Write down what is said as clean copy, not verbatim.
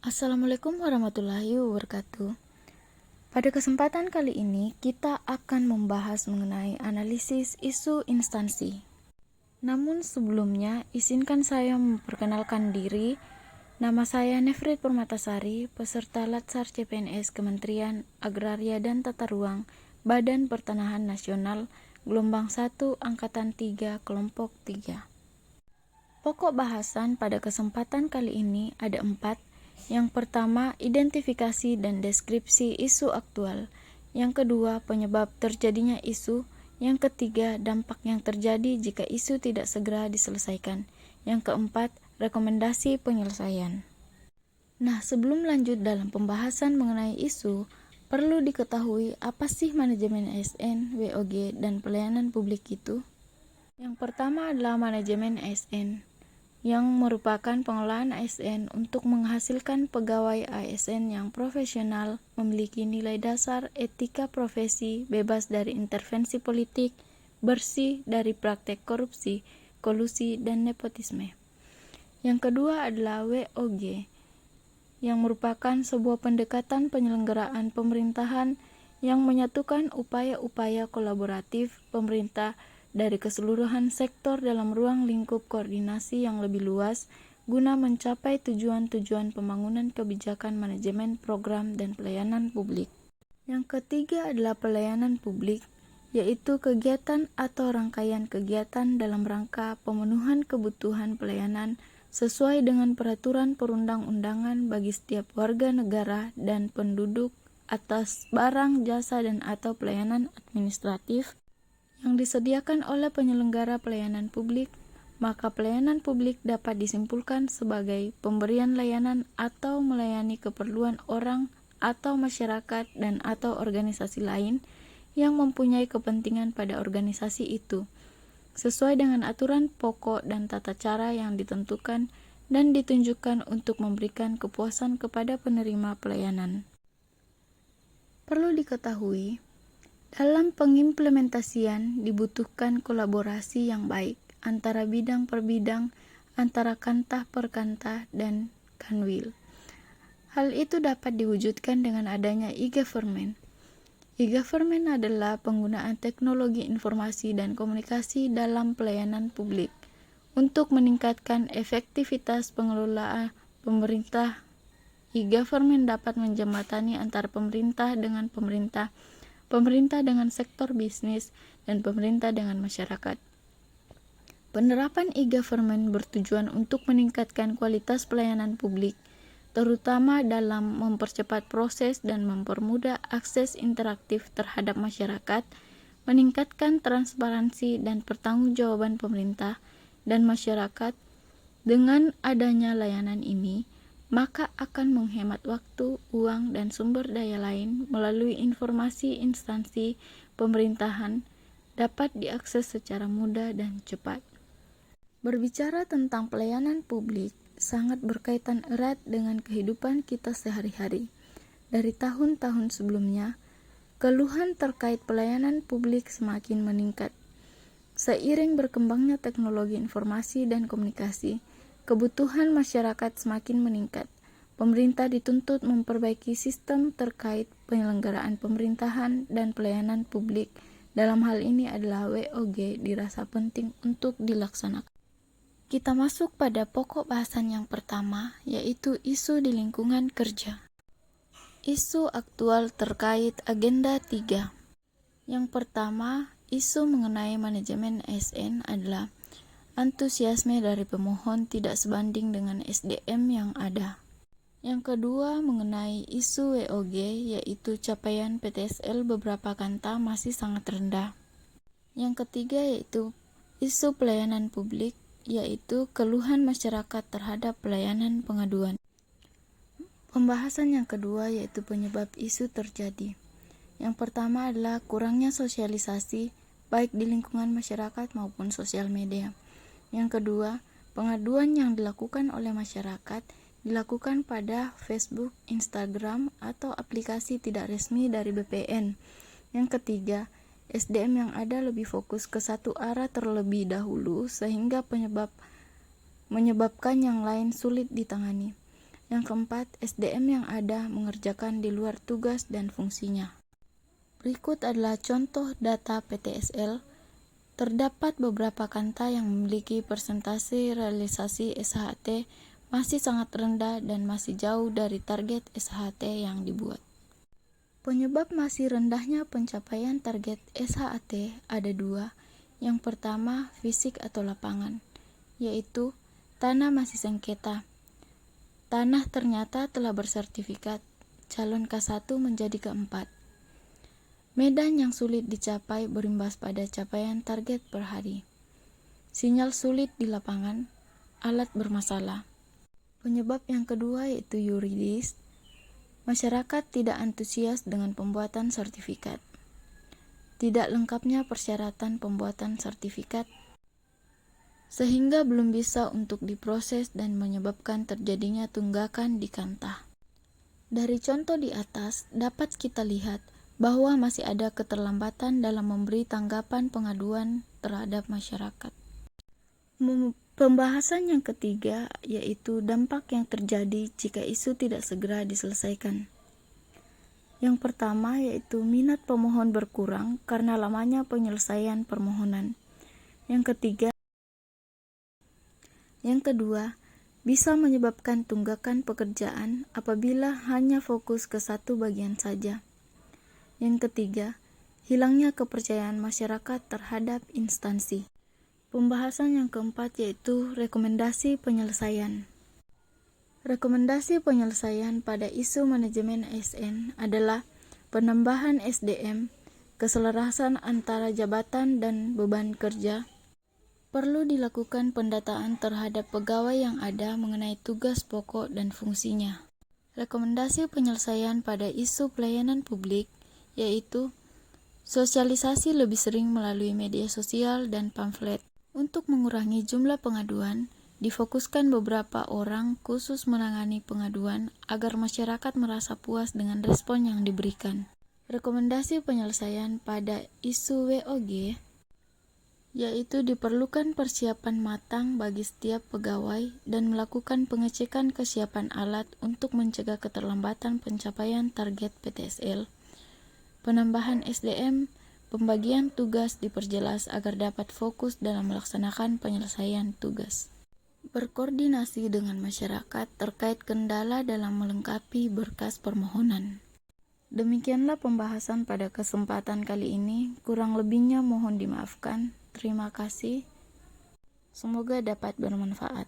Assalamualaikum warahmatullahi wabarakatuh. Pada kesempatan kali ini, kita akan membahas mengenai analisis isu instansi. Namun sebelumnya, izinkan saya memperkenalkan diri. Nama saya Nefrit Permatasari, peserta Latsar CPNS Kementerian Agraria dan Tata Ruang, Badan Pertanahan Nasional, Gelombang 1, Angkatan 3, Kelompok 3. Pokok bahasan pada kesempatan kali ini ada 4. Yang pertama, identifikasi dan deskripsi isu aktual. Yang kedua, penyebab terjadinya isu. Yang ketiga, dampak yang terjadi jika isu tidak segera diselesaikan. Yang keempat, rekomendasi penyelesaian. Nah, sebelum lanjut dalam pembahasan mengenai isu, perlu diketahui apa sih manajemen ASN, WOG, dan pelayanan publik itu? Yang pertama adalah manajemen ASN, yang merupakan pengelolaan ASN untuk menghasilkan pegawai ASN yang profesional, memiliki nilai dasar etika profesi, bebas dari intervensi politik, bersih dari praktek korupsi, kolusi, dan nepotisme. Yang kedua adalah WOG, yang merupakan sebuah pendekatan penyelenggaraan pemerintahan yang menyatukan upaya-upaya kolaboratif pemerintah dari keseluruhan sektor dalam ruang lingkup koordinasi yang lebih luas guna mencapai tujuan-tujuan pembangunan kebijakan manajemen program dan pelayanan publik. Yang ketiga adalah pelayanan publik, yaitu kegiatan atau rangkaian kegiatan dalam rangka pemenuhan kebutuhan pelayanan sesuai dengan peraturan perundang-undangan bagi setiap warga negara dan penduduk atas barang, jasa, dan atau pelayanan administratif yang disediakan oleh penyelenggara pelayanan publik. Maka pelayanan publik dapat disimpulkan sebagai pemberian layanan atau melayani keperluan orang atau masyarakat dan atau organisasi lain yang mempunyai kepentingan pada organisasi itu, sesuai dengan aturan pokok dan tata cara yang ditentukan dan ditunjukkan untuk memberikan kepuasan kepada penerima pelayanan. Perlu diketahui, dalam pengimplementasian dibutuhkan kolaborasi yang baik antara bidang per bidang, antara kantah per kantah, dan kanwil. Hal itu dapat diwujudkan dengan adanya e-government. E-government adalah penggunaan teknologi informasi dan komunikasi dalam pelayanan publik untuk meningkatkan efektivitas pengelolaan pemerintah. E-government dapat menjembatani antar pemerintah dengan pemerintah, pemerintah dengan sektor bisnis, dan pemerintah dengan masyarakat. Penerapan e-government bertujuan untuk meningkatkan kualitas pelayanan publik, terutama dalam mempercepat proses dan mempermudah akses interaktif terhadap masyarakat, meningkatkan transparansi dan pertanggungjawaban pemerintah dan masyarakat. Dengan adanya layanan ini, maka akan menghemat waktu, uang, dan sumber daya lain melalui informasi instansi pemerintahan dapat diakses secara mudah dan cepat. Berbicara tentang pelayanan publik sangat berkaitan erat dengan kehidupan kita sehari-hari. Dari tahun-tahun sebelumnya, keluhan terkait pelayanan publik semakin meningkat. Seiring berkembangnya teknologi informasi dan komunikasi, kebutuhan masyarakat semakin meningkat. Pemerintah dituntut memperbaiki sistem terkait penyelenggaraan pemerintahan dan pelayanan publik. Dalam hal ini adalah WOG dirasa penting untuk dilaksanakan. Kita masuk pada pokok bahasan yang pertama, yaitu isu di lingkungan kerja. Isu aktual terkait agenda 3. Yang pertama, isu mengenai manajemen ASN adalah antusiasme dari pemohon tidak sebanding dengan SDM yang ada. Yang kedua, mengenai isu WOG, yaitu capaian PTSL beberapa kantah masih sangat rendah. Yang ketiga yaitu isu pelayanan publik, yaitu keluhan masyarakat terhadap pelayanan pengaduan. Pembahasan yang kedua yaitu penyebab isu terjadi. Yang pertama adalah kurangnya sosialisasi baik di lingkungan masyarakat maupun sosial media. Yang kedua, pengaduan yang dilakukan oleh masyarakat dilakukan pada Facebook, Instagram, atau aplikasi tidak resmi dari BPN. Yang ketiga, SDM yang ada lebih fokus ke satu arah terlebih dahulu sehingga menyebabkan yang lain sulit ditangani. Yang keempat, SDM yang ada mengerjakan di luar tugas dan fungsinya. Berikut adalah contoh data PTSL. Terdapat beberapa kanta yang memiliki persentase realisasi SHT masih sangat rendah dan masih jauh dari target SHT yang dibuat. Penyebab masih rendahnya pencapaian target SHT ada dua. Yang pertama, fisik atau lapangan, yaitu tanah masih sengketa. Tanah ternyata telah bersertifikat, calon K1 menjadi keempat. Medan yang sulit dicapai berimbas pada capaian target per hari. Sinyal sulit di lapangan, alat bermasalah. Penyebab yang kedua yaitu yuridis. Masyarakat tidak antusias dengan pembuatan sertifikat. Tidak lengkapnya persyaratan pembuatan sertifikat, sehingga belum bisa untuk diproses dan menyebabkan terjadinya tunggakan di kanta. Dari contoh di atas, dapat kita lihat bahwa masih ada keterlambatan dalam memberi tanggapan pengaduan terhadap masyarakat. Pembahasan yang ketiga yaitu dampak yang terjadi jika isu tidak segera diselesaikan. Yang pertama yaitu minat pemohon berkurang karena lamanya penyelesaian permohonan. Yang kedua, bisa menyebabkan tunggakan pekerjaan apabila hanya fokus ke satu bagian saja. Yang ketiga, hilangnya kepercayaan masyarakat terhadap instansi. Pembahasan yang keempat yaitu rekomendasi penyelesaian. Rekomendasi penyelesaian pada isu manajemen ASN adalah penambahan SDM, keselarasan antara jabatan dan beban kerja. Perlu dilakukan pendataan terhadap pegawai yang ada mengenai tugas pokok dan fungsinya. Rekomendasi penyelesaian pada isu pelayanan publik yaitu sosialisasi lebih sering melalui media sosial dan pamflet. Untuk mengurangi jumlah pengaduan, difokuskan beberapa orang khusus menangani pengaduan agar masyarakat merasa puas dengan respon yang diberikan. Rekomendasi penyelesaian pada isu WOG yaitu diperlukan persiapan matang bagi setiap pegawai dan melakukan pengecekan kesiapan alat untuk mencegah keterlambatan pencapaian target PTSL. Penambahan SDM, pembagian tugas diperjelas agar dapat fokus dalam melaksanakan penyelesaian tugas. Berkoordinasi dengan masyarakat terkait kendala dalam melengkapi berkas permohonan. Demikianlah pembahasan pada kesempatan kali ini. Kurang lebihnya mohon dimaafkan. Terima kasih. Semoga dapat bermanfaat.